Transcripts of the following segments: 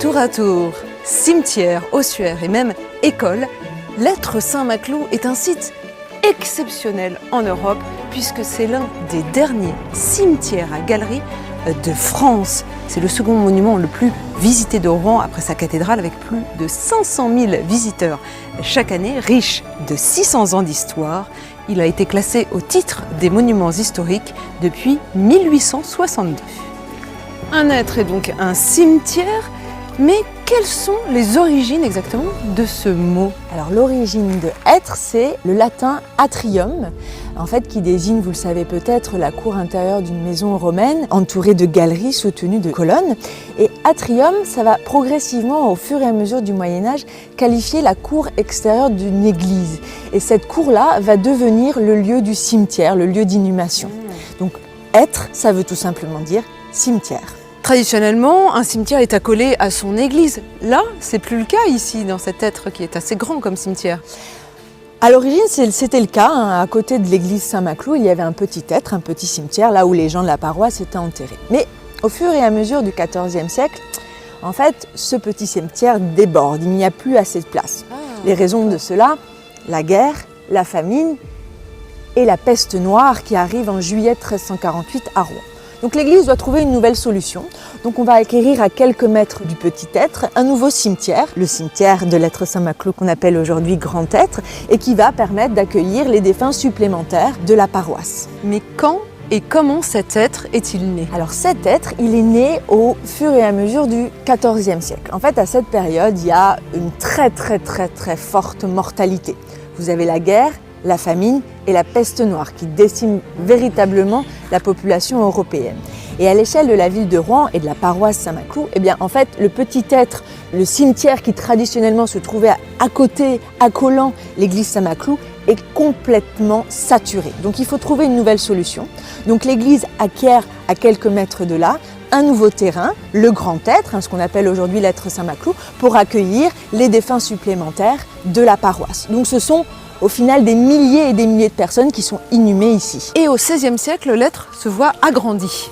Tour à tour, cimetière, ossuaire et même école, l'Être Saint-Maclou est un site exceptionnel en Europe puisque c'est l'un des derniers cimetières à galeries de France. C'est le second monument le plus visité de Rouen après sa cathédrale avec plus de 500 000 visiteurs chaque année, riche de 600 ans d'histoire. Il a été classé au titre des monuments historiques depuis 1862. Un être est donc un cimetière, mais quelles sont les origines exactement de ce mot? Alors l'origine de être, c'est le latin atrium, en fait qui désigne, vous le savez peut-être, la cour intérieure d'une maison romaine entourée de galeries soutenues de colonnes. Et atrium, ça va progressivement, au fur et à mesure du Moyen-Âge, qualifier la cour extérieure d'une église. Et cette cour-là va devenir le lieu du cimetière, le lieu d'inhumation. Donc être, ça veut tout simplement dire cimetière. Traditionnellement, un cimetière est accolé à son église. Là, c'est plus le cas ici, dans cet être qui est assez grand comme cimetière. À l'origine, c'était le cas. À côté de l'église Saint-Maclou, il y avait un petit être, un petit cimetière, là où les gens de la paroisse étaient enterrés. Mais au fur et à mesure du XIVe siècle, en fait, ce petit cimetière déborde. Il n'y a plus assez de place. Les raisons de cela, la guerre, la famine et la peste noire qui arrive en juillet 1348 à Rouen. Donc l'église doit trouver une nouvelle solution. Donc on va acquérir à quelques mètres du petit être un nouveau cimetière, le cimetière de l'Être Saint-Maclou qu'on appelle aujourd'hui Grand Être, et qui va permettre d'accueillir les défunts supplémentaires de la paroisse. Mais quand et comment cet être est-il né? Alors cet être, il est né au fur et à mesure du XIVe siècle. En fait, à cette période, il y a une très forte mortalité. Vous avez la guerre, la famine et la peste noire qui déciment véritablement la population européenne. Et à l'échelle de la ville de Rouen et de la paroisse Saint-Maclou, eh bien en fait le petit être, le cimetière qui traditionnellement se trouvait à côté, accolant l'église Saint-Maclou, est complètement saturé. Donc il faut trouver une nouvelle solution. Donc l'église acquiert à quelques mètres de là un nouveau terrain, le Grand Être, ce qu'on appelle aujourd'hui l'Être Saint-Maclou, pour accueillir les défunts supplémentaires de la paroisse. Donc ce sont au final des milliers et des milliers de personnes qui sont inhumées ici. Et au XVIe siècle, l'être se voit agrandi.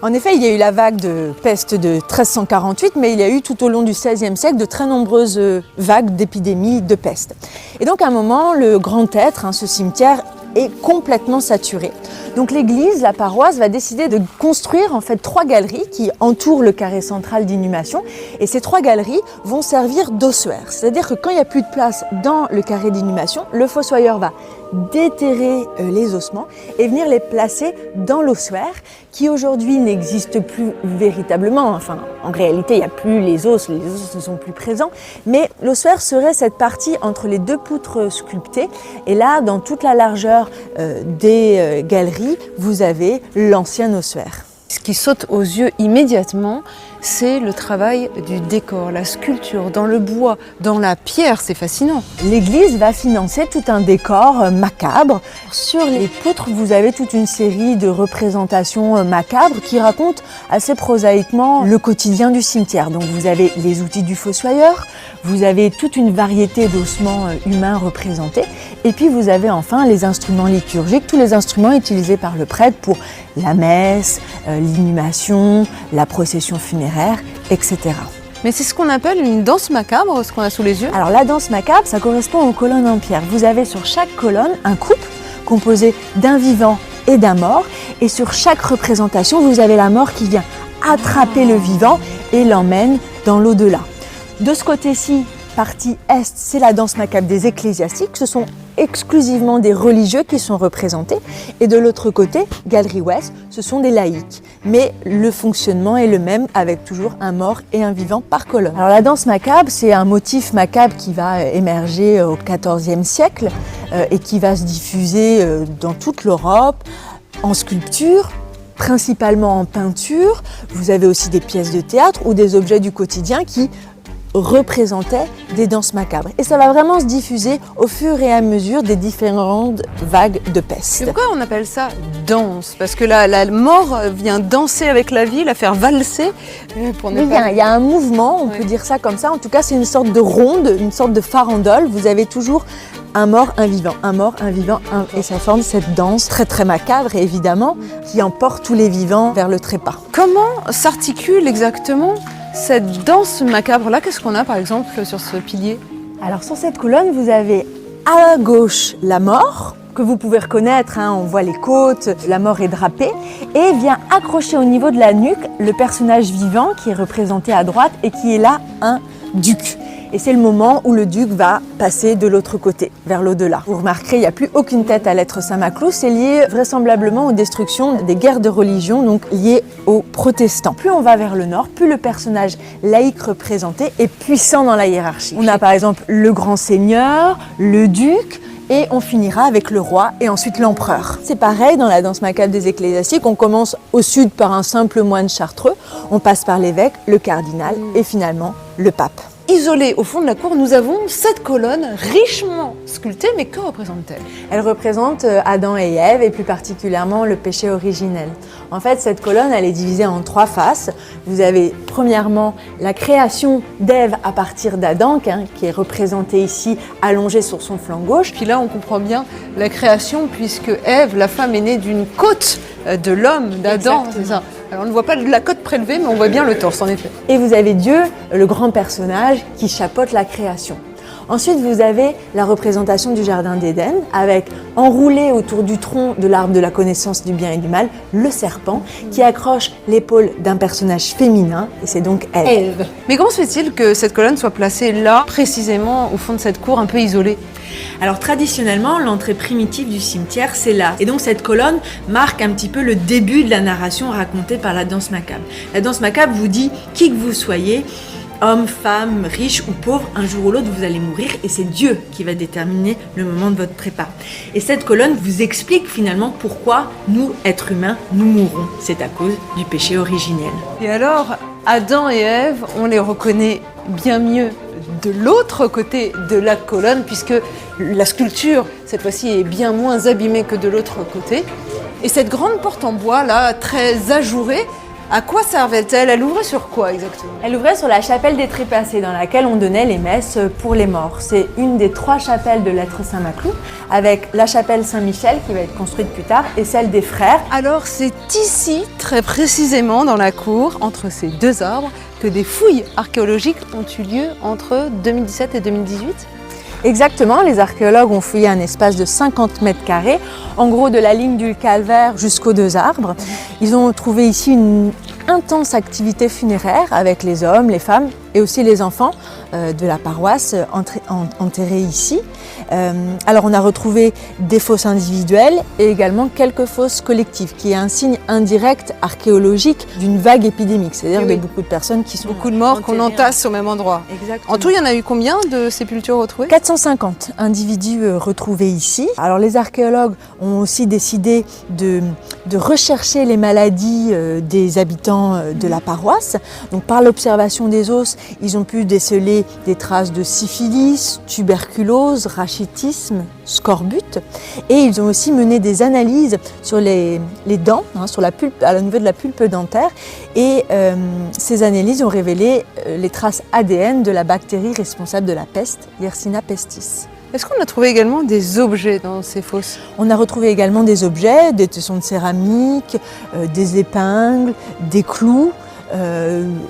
En effet, il y a eu la vague de peste de 1348, mais il y a eu tout au long du XVIe siècle de très nombreuses vagues d'épidémies de peste. Et donc à un moment, le Grand Être, ce cimetière, est complètement saturé. Donc l'église, la paroisse, va décider de construire en fait 3 galeries qui entourent le carré central d'inhumation. Et ces 3 galeries vont servir d'ossuaire. C'est-à-dire que quand il n'y a plus de place dans le carré d'inhumation, le fossoyeur va déterrer les ossements et venir les placer dans l'ossuaire qui aujourd'hui n'existe plus véritablement. Enfin, en réalité, il n'y a plus les os ne sont plus présents. Mais l'ossuaire serait cette partie entre les 2 poutres sculptées. Et là, dans toute la largeur des galeries, vous avez l'ancien ossuaire. Ce qui saute aux yeux immédiatement, c'est le travail du décor, la sculpture dans le bois, dans la pierre, c'est fascinant. L'église va financer tout un décor macabre. Sur les poutres, vous avez toute une série de représentations macabres qui racontent assez prosaïquement le quotidien du cimetière. Donc vous avez les outils du fossoyeur, vous avez toute une variété d'ossements humains représentés, et puis vous avez enfin les instruments liturgiques, tous les instruments utilisés par le prêtre pour la messe, l'inhumation, la procession funéraire, etc. Mais c'est ce qu'on appelle une danse macabre, ce qu'on a sous les yeux? Alors la danse macabre, ça correspond aux colonnes en pierre. Vous avez sur chaque colonne un couple composé d'un vivant et d'un mort, et sur chaque représentation, vous avez la mort qui vient attraper le vivant et l'emmène dans l'au-delà. De ce côté-ci, partie est, c'est la danse macabre des ecclésiastiques. Ce sont exclusivement des religieux qui sont représentés. Et de l'autre côté, galerie ouest, ce sont des laïcs. Mais le fonctionnement est le même avec toujours un mort et un vivant par colonne. Alors la danse macabre, c'est un motif macabre qui va émerger au XIVe siècle et qui va se diffuser dans toute l'Europe en sculpture, principalement en peinture. Vous avez aussi des pièces de théâtre ou des objets du quotidien qui représentaient des danses macabres. Et ça va vraiment se diffuser au fur et à mesure des différentes vagues de peste. Et pourquoi on appelle ça danse? Parce que la mort vient danser avec la vie, la faire valser pour ne pas... Il y a un mouvement, on peut dire ça comme ça. En tout cas, c'est une sorte de ronde, une sorte de farandole. Vous avez toujours un mort, un vivant, un mort, un vivant, et ça forme cette danse très macabre, évidemment, qui emporte tous les vivants vers le trépas. Comment s'articule exactement cette danse macabre-là, qu'est-ce qu'on a par exemple sur ce pilier? Alors sur cette colonne, vous avez à gauche la mort, que vous pouvez reconnaître, hein, on voit les côtes, la mort est drapée, et vient accrocher au niveau de la nuque le personnage vivant qui est représenté à droite et qui est là un duc. Et c'est le moment où le duc va passer de l'autre côté, vers l'au-delà. Vous remarquerez, il n'y a plus aucune tête à l'être Saint-Maclou, c'est lié vraisemblablement aux destructions des guerres de religion, donc liées aux protestants. Plus on va vers le nord, plus le personnage laïque représenté est puissant dans la hiérarchie. On a par exemple le grand seigneur, le duc, et on finira avec le roi et ensuite l'empereur. C'est pareil dans la danse macabre des ecclésiastiques, on commence au sud par un simple moine chartreux, on passe par l'évêque, le cardinal et finalement le pape. Isolée au fond de la cour, nous avons cette colonne richement sculptée, mais que représente-t-elle? Elle représente Adam et Ève et plus particulièrement le péché originel. En fait, cette colonne, elle est divisée en 3 faces. Vous avez premièrement la création d'Ève à partir d'Adam, qui est représentée ici allongée sur son flanc gauche. Puis là, on comprend bien la création, puisque Ève, la femme, est née d'une côte de l'homme, d'Adam, c'est ça. Alors on ne voit pas la côte prélevée, mais on voit bien le torse, en effet. Et vous avez Dieu, le grand personnage, qui chapeaute la création. Ensuite, vous avez la représentation du jardin d'Éden, avec enroulé autour du tronc de l'arbre de la connaissance du bien et du mal, le serpent, qui accroche l'épaule d'un personnage féminin, et c'est donc Ève. Mais comment se fait-il que cette colonne soit placée là, précisément au fond de cette cour un peu isolée? Alors traditionnellement, l'entrée primitive du cimetière, c'est là. Et donc cette colonne marque un petit peu le début de la narration racontée par la danse macabre. La danse macabre vous dit, qui que vous soyez, homme, femme, riche ou pauvre, un jour ou l'autre vous allez mourir et c'est Dieu qui va déterminer le moment de votre trépas. Et cette colonne vous explique finalement pourquoi nous, êtres humains, nous mourrons. C'est à cause du péché originel. Et alors, Adam et Ève, on les reconnaît bien mieux de l'autre côté de la colonne, puisque la sculpture, cette fois-ci, est bien moins abîmée que de l'autre côté. Et cette grande porte en bois, là, très ajourée, à quoi servait-elle? Elle ouvrait sur quoi exactement? Elle ouvrait sur la chapelle des Trépassés, dans laquelle on donnait les messes pour les morts. C'est une des 3 chapelles de l'être Saint-Maclou, avec la chapelle Saint-Michel qui va être construite plus tard, et celle des frères. Alors c'est ici, très précisément dans la cour, entre ces 2 arbres, que des fouilles archéologiques ont eu lieu entre 2017 et 2018. Exactement, les archéologues ont fouillé un espace de 50 mètres carrés, en gros de la ligne du calvaire jusqu'aux 2 arbres. Ils ont trouvé ici une intense activité funéraire avec les hommes, les femmes et aussi les enfants de la paroisse enterrés ici. Alors on a retrouvé des fosses individuelles et également quelques fosses collectives, qui est un signe indirect archéologique d'une vague épidémique, c'est-à-dire de beaucoup de personnes qui sont beaucoup de morts qu'on entasse au même endroit. Exactement. En tout, il y en a eu combien de sépultures retrouvées? 450 individus retrouvés ici. Alors les archéologues ont aussi décidé de rechercher les maladies des habitants de la paroisse. Donc par l'observation des os, ils ont pu déceler des traces de syphilis, tuberculose, rachitisme, scorbut. Et ils ont aussi mené des analyses sur les dents, sur la pulpe, au niveau de la pulpe dentaire. Et ces analyses ont révélé les traces ADN de la bactérie responsable de la peste, Yersinia pestis. Est-ce qu'on a trouvé également des objets dans ces fosses? On a retrouvé également des objets, des tessons de céramique, des épingles, des clous,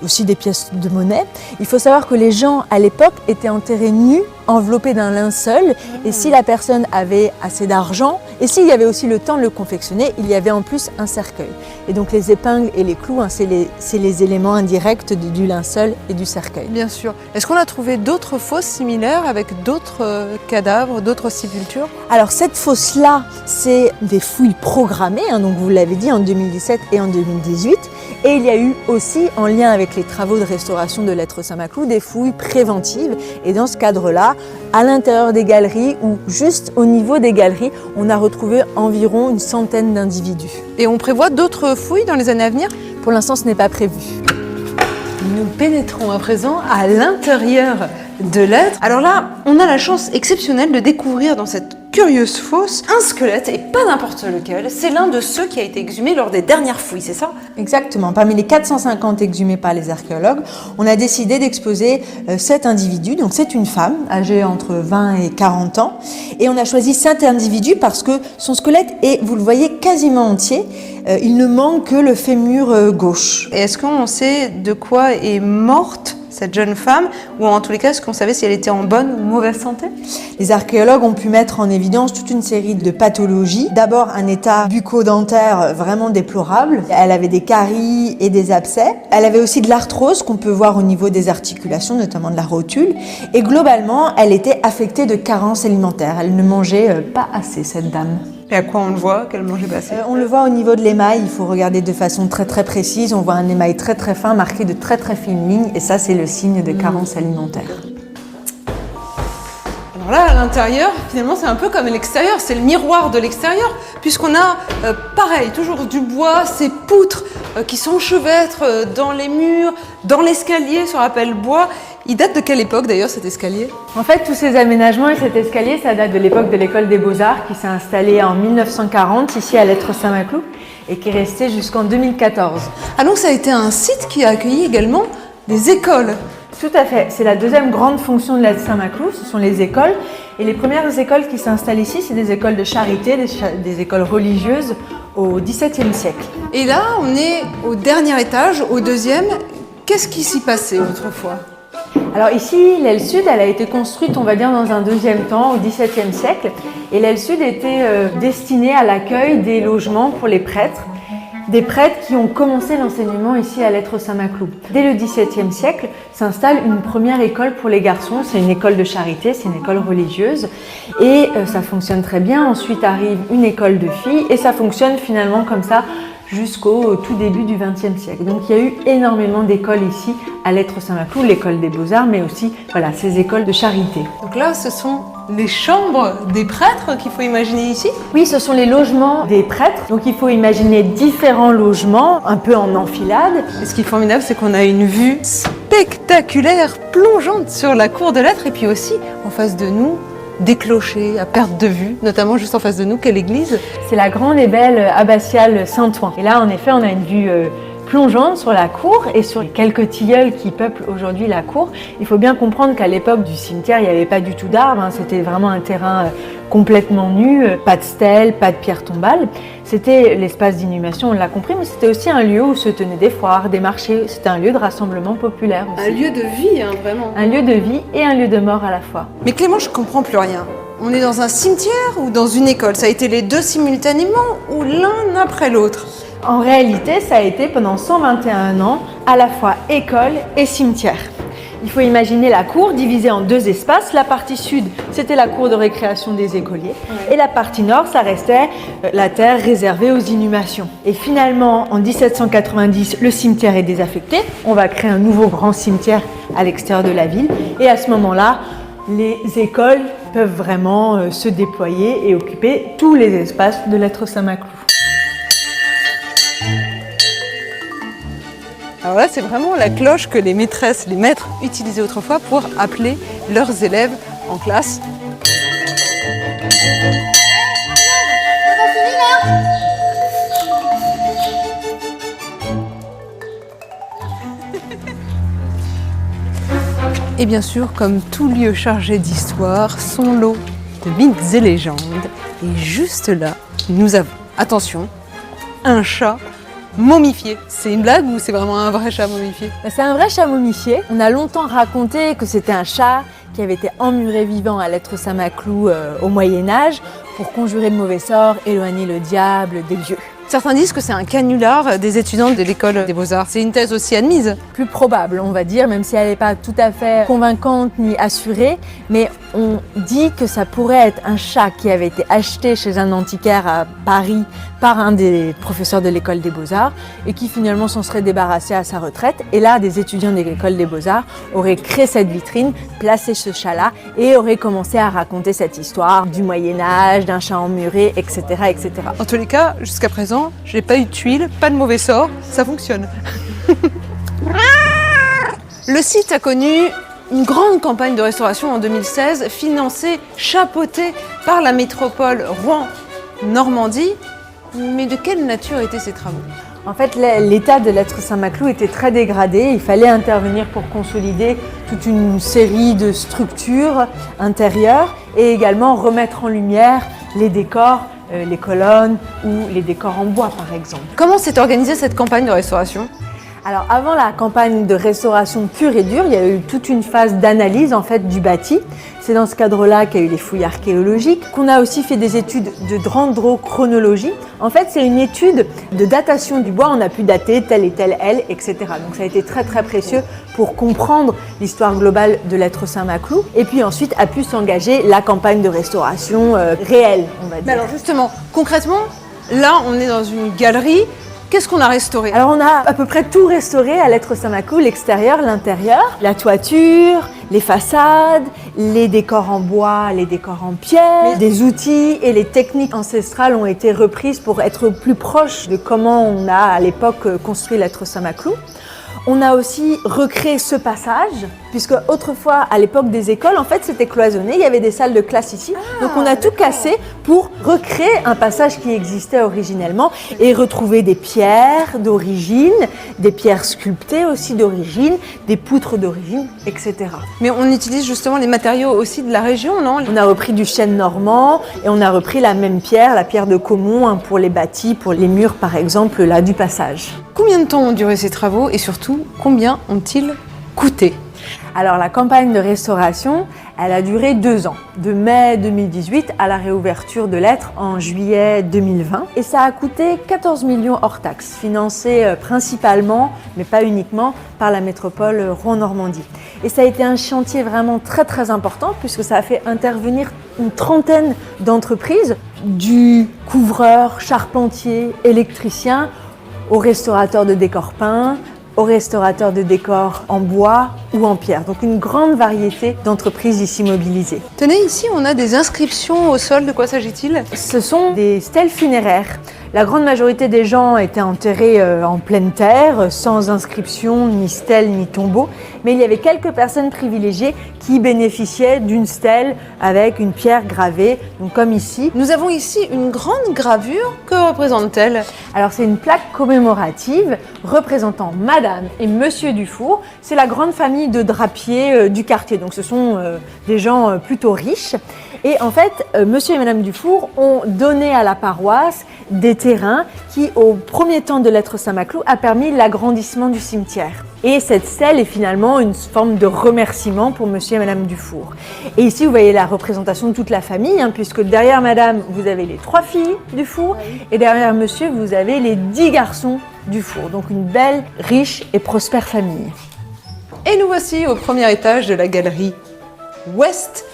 aussi des pièces de monnaie. Il faut savoir que les gens à l'époque étaient enterrés nus, enveloppés d'un linceul, et si la personne avait assez d'argent, et s'il y avait aussi le temps de le confectionner, il y avait en plus un cercueil. Et donc les épingles et les clous, c'est les éléments indirects du linceul et du cercueil. Bien sûr. Est-ce qu'on a trouvé d'autres fosses similaires avec d'autres cadavres, d'autres sépultures? Alors cette fosse-là, c'est des fouilles programmées, donc vous l'avez dit, en 2017 et en 2018. Et il y a eu aussi, en lien avec les travaux de restauration de l'être Saint-Maclou, des fouilles préventives. Et dans ce cadre-là, à l'intérieur des galeries ou juste au niveau des galeries, on a retrouvé environ une centaine d'individus. Et on prévoit d'autres fouilles dans les années à venir? Pour l'instant, ce n'est pas prévu. Nous pénétrons à présent à l'intérieur de l'être. Alors là, on a la chance exceptionnelle de découvrir dans cette curieuse fosse un squelette, et pas n'importe lequel. C'est l'un de ceux qui a été exhumé lors des dernières fouilles, c'est ça? Exactement. Parmi les 450 exhumés par les archéologues, on a décidé d'exposer 7 individus. Donc c'est une femme âgée entre 20 et 40 ans. Et on a choisi cet individu parce que son squelette est, vous le voyez, quasiment entier. il ne manque que le fémur gauche. Et est-ce qu'on sait de quoi est morte cette jeune femme, ou en tous les cas, est-ce qu'on savait si elle était en bonne ou mauvaise santé? Les archéologues ont pu mettre en évidence toute une série de pathologies. D'abord, un état bucco-dentaire vraiment déplorable. Elle avait des caries et des abcès. Elle avait aussi de l'arthrose qu'on peut voir au niveau des articulations, notamment de la rotule. Et globalement, elle était affectée de carences alimentaires. Elle ne mangeait pas assez, cette dame. Et à quoi on le voit qu'elle mangeait pas assez? On le voit au niveau de l'émail, il faut regarder de façon très très précise. On voit un émail très très fin, marqué de très très fines lignes, et ça c'est le signe de carence alimentaire. Alors là, à l'intérieur, finalement, c'est un peu comme l'extérieur, c'est le miroir de l'extérieur, puisqu'on a, pareil, toujours du bois, ces poutres qui s'enchevêtrent dans les murs, dans l'escalier sur appel bois. Il date de quelle époque d'ailleurs cet escalier? En fait, tous ces aménagements et cet escalier, ça date de l'époque de l'école des Beaux-Arts qui s'est installée en 1940 ici à Lettres Saint-Maclou et qui est restée jusqu'en 2014. Ah donc ça a été un site qui a accueilli également des écoles? Tout à fait, c'est la deuxième grande fonction de Lettres Saint-Maclou, ce sont les écoles. Et les premières écoles qui s'installent ici, c'est des écoles de charité, des écoles religieuses au XVIIe siècle. Et là, on est au dernier étage, au deuxième. Qu'est-ce qui s'y passait autrefois? Alors ici, l'aile sud, elle a été construite, on va dire, dans un deuxième temps, au XVIIe siècle. Et l'aile sud était destinée à l'accueil des logements pour les prêtres. Des prêtres qui ont commencé l'enseignement ici à Lettres Saint-Maclou. Dès le XVIIe siècle, s'installe une première école pour les garçons. C'est une école de charité, c'est une école religieuse. Et ça fonctionne très bien. Ensuite arrive une école de filles et ça fonctionne finalement comme ça jusqu'au tout début du XXe siècle. Donc il y a eu énormément d'écoles ici à Lettres Saint-Maclou, l'école des Beaux-Arts, mais aussi voilà, ces écoles de charité. Donc là, ce sont les chambres des prêtres qu'il faut imaginer ici? Oui, ce sont les logements des prêtres. Donc il faut imaginer différents logements, un peu en enfilade. Et ce qui est formidable, c'est qu'on a une vue spectaculaire, plongeante sur la cour de Lettres, et puis aussi en face de nous, des clochers à perte de vue, notamment juste en face de nous, quelle église? C'est la grande et belle abbatiale Saint-Ouen. Et là, en effet, on a une vue plongeante sur la cour et sur les quelques tilleuls qui peuplent aujourd'hui la cour. Il faut bien comprendre qu'à l'époque du cimetière, il n'y avait pas du tout d'arbres, c'était vraiment un terrain complètement nu, pas de stèles, pas de pierres tombales. C'était l'espace d'inhumation, on l'a compris, mais c'était aussi un lieu où se tenaient des foires, des marchés. C'était un lieu de rassemblement populaire aussi. Un lieu de vie, hein, vraiment. Un lieu de vie et un lieu de mort à la fois. Mais Clément, je comprends plus rien. On est dans un cimetière ou dans une école? Ça a été les deux simultanément ou l'un après l'autre? En réalité, ça a été pendant 121 ans à la fois école et cimetière. Il faut imaginer la cour divisée en deux espaces. La partie sud, c'était la cour de récréation des écoliers. Et la partie nord, ça restait la terre réservée aux inhumations. Et finalement, en 1790, le cimetière est désaffecté. On va créer un nouveau grand cimetière à l'extérieur de la ville. Et à ce moment-là, les écoles peuvent vraiment se déployer et occuper tous les espaces de Lettres Saint-Maclou. Alors là, c'est vraiment la cloche que les maîtresses, les maîtres utilisaient autrefois pour appeler leurs élèves en classe. Et bien sûr, comme tout lieu chargé d'histoire, son lot de mythes et légendes. Et juste là, nous avons, attention, un chat momifié. C'est une blague ou c'est vraiment un vrai chat momifié? C'est un vrai chat momifié. On a longtemps raconté que c'était un chat qui avait été emmuré vivant à Lettres Saint-Maclou au Moyen-Âge pour conjurer le mauvais sort, éloigner le diable des dieux. Certains disent que c'est un canular des étudiants de l'école des Beaux-Arts. C'est une thèse aussi admise. Plus probable, on va dire, même si elle n'est pas tout à fait convaincante ni assurée, mais on dit que ça pourrait être un chat qui avait été acheté chez un antiquaire à Paris par un des professeurs de l'école des Beaux-Arts et qui finalement s'en serait débarrassé à sa retraite. Et là, des étudiants de l'école des Beaux-Arts auraient créé cette vitrine, placé ce chat-là et auraient commencé à raconter cette histoire du Moyen-Âge, d'un chat emmuré, etc., etc. En tous les cas, jusqu'à présent, je n'ai pas eu de tuiles, pas de mauvais sort, ça fonctionne. Le site a connu une grande campagne de restauration en 2016, financée, chapeautée par la métropole Rouen-Normandie. Mais de quelle nature étaient ces travaux? En fait, l'état de Lettres Saint-Maclou était très dégradé. Il fallait intervenir pour consolider toute une série de structures intérieures et également remettre en lumière les décors les colonnes ou les décors en bois par exemple. Comment s'est organisée cette campagne de restauration ? Alors avant la campagne de restauration pure et dure, il y a eu toute une phase d'analyse en fait du bâti. C'est dans ce cadre-là qu'il y a eu les fouilles archéologiques, qu'on a aussi fait des études de dendrochronologie. En fait, c'est une étude de datation du bois. On a pu dater telle et telle aile, etc. Donc ça a été très très précieux pour comprendre l'histoire globale de l'être Saint-Maclou. Et puis ensuite a pu s'engager la campagne de restauration réelle, on va dire. Mais alors justement, concrètement, là on est dans une galerie. Qu'est-ce qu'on a restauré ? Alors on a à peu près tout restauré à l'être Saint-Maclou, l'extérieur, l'intérieur, la toiture, les façades, les décors en bois, les décors en pierre, des outils et les techniques ancestrales ont été reprises pour être plus proches de comment on a à l'époque construit l'être Saint-Maclou. On a aussi recréé ce passage, puisque autrefois, à l'époque des écoles, en fait, c'était cloisonné, il y avait des salles de classe ici. Donc on a tout cassé pour recréer un passage qui existait originellement et retrouver des pierres d'origine, des pierres sculptées aussi d'origine, des poutres d'origine, etc. Mais on utilise justement les matériaux aussi de la région, non ? On a repris du chêne normand et on a repris la même pierre, la pierre de Caumont, pour les bâtis, pour les murs par exemple, là du passage. Combien de temps ont duré ces travaux et surtout, combien ont-ils coûté ? Alors la campagne de restauration, elle a duré 2 ans, de mai 2018 à la réouverture de l'être en juillet 2020. Et ça a coûté 14 millions hors taxes, financé principalement, mais pas uniquement, par la métropole Rouen-Normandie. Et ça a été un chantier vraiment très très important puisque ça a fait intervenir une trentaine d'entreprises, du couvreur, charpentier, électricien, aux restaurateurs de décors peints, aux restaurateurs de décors en bois ou en pierre. Donc une grande variété d'entreprises ici mobilisées. Tenez, ici on a des inscriptions au sol, de quoi s'agit-il ? Ce sont des stèles funéraires. La grande majorité des gens étaient enterrés en pleine terre, sans inscription, ni stèle, ni tombeau. Mais il y avait quelques personnes privilégiées qui bénéficiaient d'une stèle avec une pierre gravée, donc comme ici. Nous avons ici une grande gravure. Que représente-t-elle ? Alors c'est une plaque commémorative représentant Madame et Monsieur Dufour. C'est la grande famille de drapiers du quartier, donc ce sont des gens plutôt riches. Et en fait, Monsieur et Madame Dufour ont donné à la paroisse des terrains qui, au premier temps de l'être Saint-Maclou, a permis l'agrandissement du cimetière. Et cette stèle est finalement une forme de remerciement pour Monsieur et Madame Dufour. Et ici, vous voyez la représentation de toute la famille, puisque derrière Madame, vous avez les 3 filles Dufour, et derrière Monsieur, vous avez les 10 garçons Dufour. Donc une belle, riche et prospère famille. Et nous voici au premier étage de la galerie Ouest.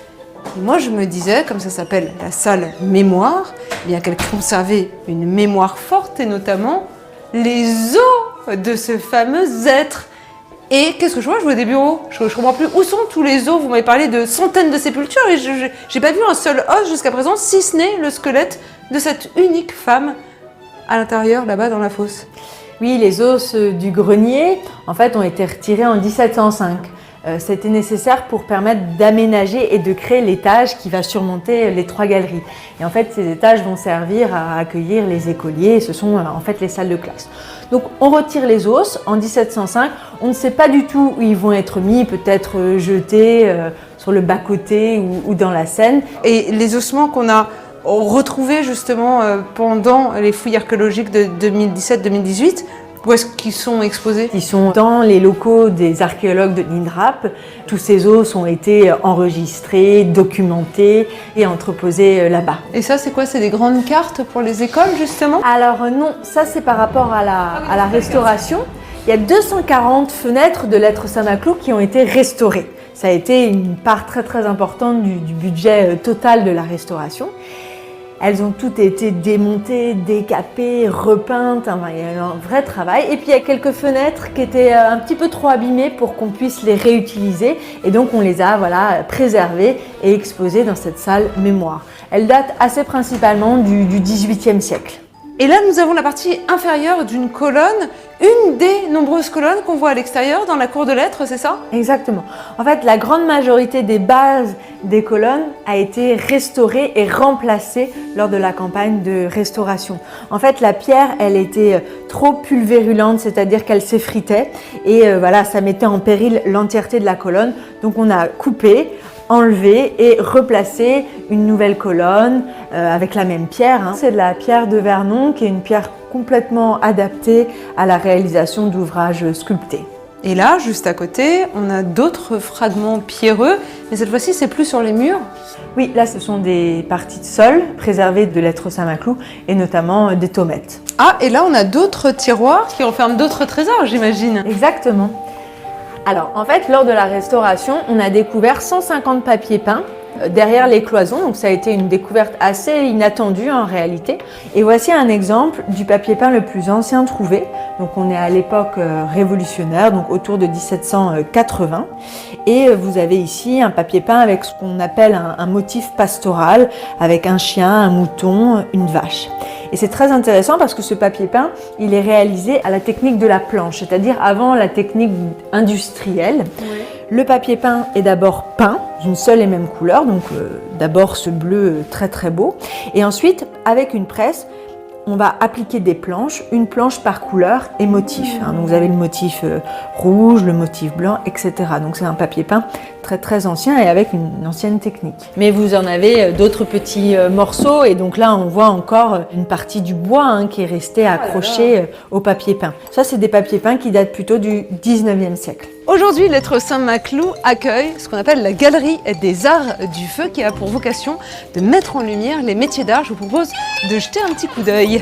Et moi, je me disais, comme ça s'appelle la salle mémoire, eh bien qu'elle conservait une mémoire forte et notamment les os de ce fameux être. Et qu'est-ce que je vois ? Je vois des bureaux. Je ne comprends plus. Où sont tous les os ? Vous m'avez parlé de centaines de sépultures et je n'ai pas vu un seul os jusqu'à présent, si ce n'est le squelette de cette unique femme à l'intérieur, là-bas, dans la fosse. Oui, les os du grenier, en fait, ont été retirés en 1705. C'était nécessaire pour permettre d'aménager et de créer l'étage qui va surmonter les 3 galeries. Et en fait, ces étages vont servir à accueillir les écoliers. Et ce sont en fait les salles de classe. Donc, on retire les os en 1705. On ne sait pas du tout où ils vont être mis, peut-être jetés sur le bas-côté ou dans la Seine. Et les ossements qu'on a retrouvés justement pendant les fouilles archéologiques de 2017-2018, où est-ce qu'ils sont exposés ? Ils sont dans les locaux des archéologues de l'INRAP. Tous ces os ont été enregistrés, documentés et entreposés là-bas. Et ça, c'est quoi ? C'est des grandes cartes pour les écoles, justement ? Alors non, ça c'est par rapport à la restauration. Il y a 240 fenêtres de l'être Saint-Maclou qui ont été restaurées. Ça a été une part très très importante du budget total de la restauration. Elles ont toutes été démontées, décapées, repeintes, il y a eu un vrai travail. Et puis il y a quelques fenêtres qui étaient un petit peu trop abîmées pour qu'on puisse les réutiliser. Et donc on les a préservées et exposées dans cette salle mémoire. Elles datent assez principalement du XVIIIe siècle. Et là, nous avons la partie inférieure d'une colonne, une des nombreuses colonnes qu'on voit à l'extérieur dans la cour de lettres, c'est ça ? Exactement. En fait, la grande majorité des bases des colonnes a été restaurée et remplacée lors de la campagne de restauration. En fait, la pierre, elle était trop pulvérulente, c'est-à-dire qu'elle s'effritait et ça mettait en péril l'entièreté de la colonne. Donc on a coupé, enlever et replacer une nouvelle colonne avec la même pierre. C'est de la pierre de Vernon qui est une pierre complètement adaptée à la réalisation d'ouvrages sculptés. Et là, juste à côté, on a d'autres fragments pierreux, mais cette fois-ci, c'est plus sur les murs. Oui, là, ce sont des parties de sol préservées de lettres Saint-Maclou et notamment des tomettes. Ah, et là, on a d'autres tiroirs qui renferment d'autres trésors, j'imagine. Exactement. Alors, en fait, lors de la restauration, on a découvert 150 papiers peints derrière les cloisons, donc ça a été une découverte assez inattendue en réalité. Et voici un exemple du papier peint le plus ancien trouvé. Donc on est à l'époque révolutionnaire, donc autour de 1780. Et vous avez ici un papier peint avec ce qu'on appelle un motif pastoral, avec un chien, un mouton, une vache. Et c'est très intéressant parce que ce papier peint, il est réalisé à la technique de la planche, c'est-à-dire avant la technique industrielle. Oui. Le papier peint est d'abord peint d'une seule et même couleur, donc d'abord ce bleu très très beau, et ensuite avec une presse, on va appliquer des planches, une planche par couleur et motif. Donc vous avez le motif rouge, le motif blanc, etc. Donc c'est un papier peint très très ancien et avec une ancienne technique. Mais vous en avez d'autres petits morceaux et donc là on voit encore une partie du bois qui est resté accroché au papier peint. Ça c'est des papiers peints qui datent plutôt du 19e siècle. Aujourd'hui, Lettres Saint-Maclou accueille ce qu'on appelle la Galerie des Arts du Feu qui a pour vocation de mettre en lumière les métiers d'art. Je vous propose de jeter un petit coup d'œil.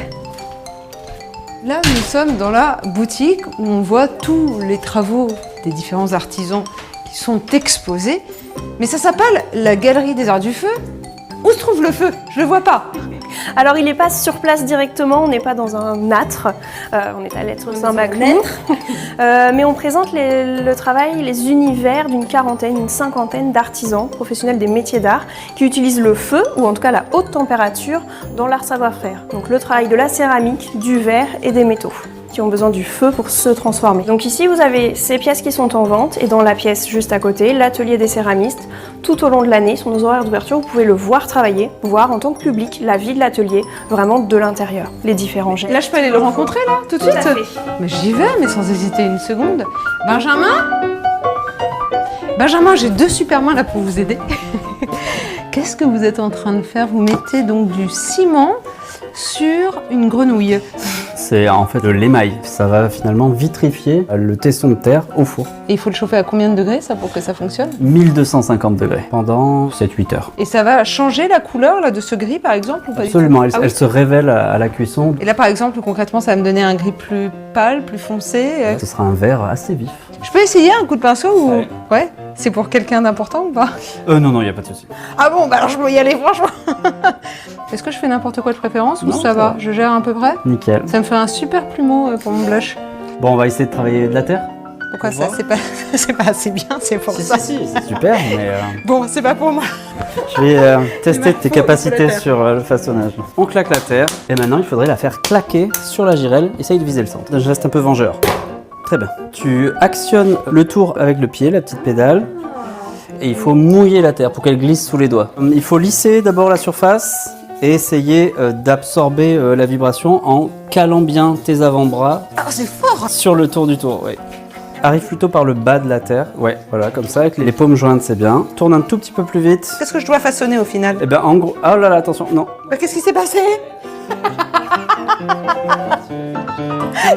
Là, nous sommes dans la boutique où on voit tous les travaux des différents artisans qui sont exposés. Mais ça s'appelle la Galerie des Arts du Feu. Où se trouve le feu? Je le vois pas. Alors il n'est pas sur place directement, on n'est pas dans un âtre, on est à Lettres Saint-Maclou, mais on présente le travail, les univers d'une quarantaine, une cinquantaine d'artisans professionnels des métiers d'art qui utilisent le feu, ou en tout cas la haute température, dans leur savoir-faire. Donc le travail de la céramique, du verre et des métaux, qui ont besoin du feu pour se transformer. Donc ici vous avez ces pièces qui sont en vente et dans la pièce juste à côté, l'atelier des céramistes. Tout au long de l'année, sur nos horaires d'ouverture, vous pouvez le voir travailler, voir en tant que public la vie de l'atelier, vraiment de l'intérieur, les différents gestes. Là je peux aller le rencontrer là, tout de suite? Mais j'y vais, mais sans hésiter une seconde. Benjamin, j'ai deux super mains là pour vous aider. Qu'est-ce que vous êtes en train de faire? Vous mettez donc du ciment sur une grenouille. C'est en fait de l'émail. Ça va finalement vitrifier le tesson de terre au four. Et il faut le chauffer à combien de degrés ça pour que ça fonctionne? 1250 degrés pendant 7-8 heures. Et ça va changer la couleur là, de ce gris par exemple ou pas? Absolument, elle se révèle à la cuisson. Et là par exemple concrètement ça va me donner un gris plus pâle, plus foncé. Ce sera un vert assez vif. Je peux essayer un coup de pinceau ou... Ouais. C'est pour quelqu'un d'important ou pas? Non, il n'y a pas de souci. Ah bon, bah alors je peux y aller franchement. Est-ce que je fais n'importe quoi de préférence ou ça va? Je gère à peu près? Nickel. Ça me fait un super plumeau pour mon blush. Bon, on va essayer de travailler de la terre. Pourquoi ça? C'est pas assez bien, c'est pour ça. Si, c'est super, mais... Bon, c'est pas pour moi. Je vais tester tes capacités sur le façonnage. On claque la terre, et maintenant il faudrait la faire claquer sur la girelle. Essaye de viser le centre. Je reste un peu vengeur. Très bien. Tu actionnes le tour avec le pied, la petite pédale, et il faut mouiller la terre pour qu'elle glisse sous les doigts. Il faut lisser d'abord la surface et essayer d'absorber la vibration en calant bien tes avant-bras. Ah, c'est fort! Sur le tour du tour, oui. Arrive plutôt par le bas de la terre. Ouais, voilà, comme ça, avec les paumes jointes, c'est bien. Tourne un tout petit peu plus vite. Qu'est-ce que je dois façonner au final? Eh bien, en gros... Oh là là, attention, non. Bah, qu'est-ce qui s'est passé?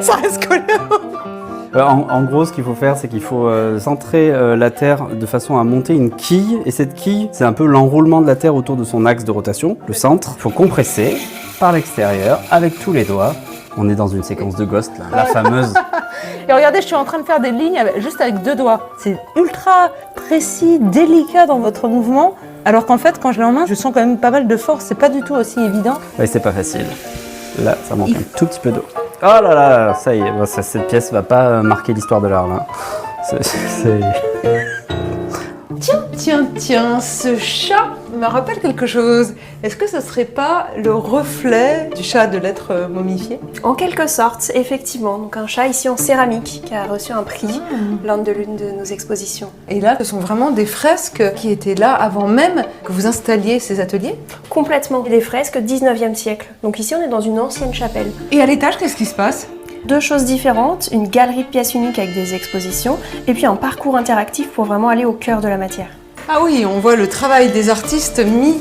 Ça reste collé. En gros, ce qu'il faut faire, c'est qu'il faut centrer la Terre de façon à monter une quille. Et cette quille, c'est un peu l'enroulement de la Terre autour de son axe de rotation, le centre. Il faut compresser par l'extérieur avec tous les doigts. On est dans une séquence de Ghost, là, la fameuse. Et regardez, je suis en train de faire des lignes juste avec deux doigts. C'est ultra précis, délicat dans votre mouvement. Alors qu'en fait, quand je l'ai en main, je sens quand même pas mal de force. C'est pas du tout aussi évident. Oui, c'est pas facile. Là, ça manque un tout petit peu d'eau. Oh là là, ça y est, cette pièce va pas marquer l'histoire de l'art là. Tiens, ce chat me rappelle quelque chose. Est-ce que ce serait pas le reflet du chat de l'être momifié? En quelque sorte, effectivement. Donc un chat ici en céramique qui a reçu un prix lors de l'une de nos expositions. Et là, ce sont vraiment des fresques qui étaient là avant même que vous installiez ces ateliers? Complètement. Des fresques 19e siècle. Donc ici, on est dans une ancienne chapelle. Et à l'étage, qu'est-ce qui se passe? Deux choses différentes, une galerie de pièces uniques avec des expositions et puis un parcours interactif pour vraiment aller au cœur de la matière. Ah oui, on voit le travail des artistes mis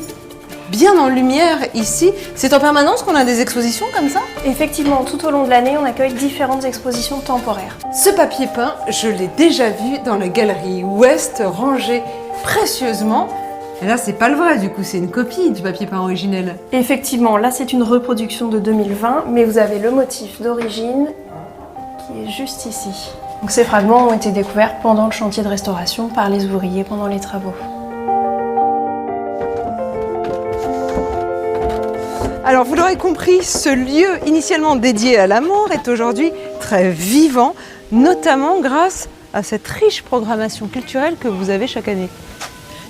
bien en lumière ici. C'est en permanence qu'on a des expositions comme ça? Effectivement, tout au long de l'année, on accueille différentes expositions temporaires. Ce papier peint, je l'ai déjà vu dans la galerie Ouest, rangé précieusement. Et là, c'est pas le vrai, du coup, c'est une copie du papier peint originel. Effectivement, là c'est une reproduction de 2020, mais vous avez le motif d'origine qui est juste ici. Donc ces fragments ont été découverts pendant le chantier de restauration par les ouvriers pendant les travaux. Alors, vous l'aurez compris, ce lieu initialement dédié à la mort est aujourd'hui très vivant, notamment grâce à cette riche programmation culturelle que vous avez chaque année.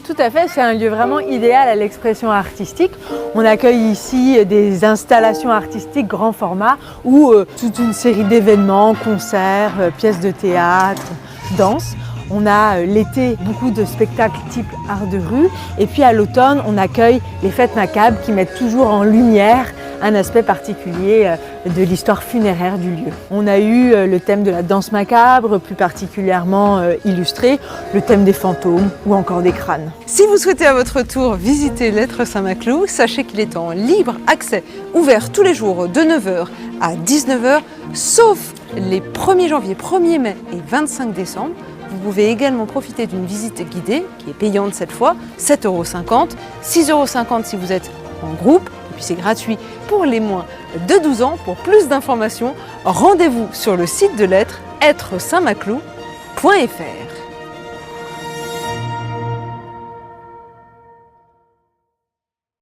Tout à fait, c'est un lieu vraiment idéal à l'expression artistique. On accueille ici des installations artistiques grand format ou toute une série d'événements, concerts, pièces de théâtre, danse. On a l'été beaucoup de spectacles type art de rue et puis à l'automne on accueille les fêtes macabres qui mettent toujours en lumière un aspect particulier de l'histoire funéraire du lieu. On a eu le thème de la danse macabre, plus particulièrement illustré, le thème des fantômes ou encore des crânes. Si vous souhaitez à votre tour visiter l'Être Saint-Maclou, sachez qu'il est en libre accès, ouvert tous les jours de 9h à 19h, sauf les 1er janvier, 1er mai et 25 décembre. Vous pouvez également profiter d'une visite guidée, qui est payante cette fois, 7,50 €, 6,50 € si vous êtes en groupe, et puis c'est gratuit pour les moins de 12 ans. Pour plus d'informations, rendez-vous sur le site de l'Être, êtresaintmaclou.fr.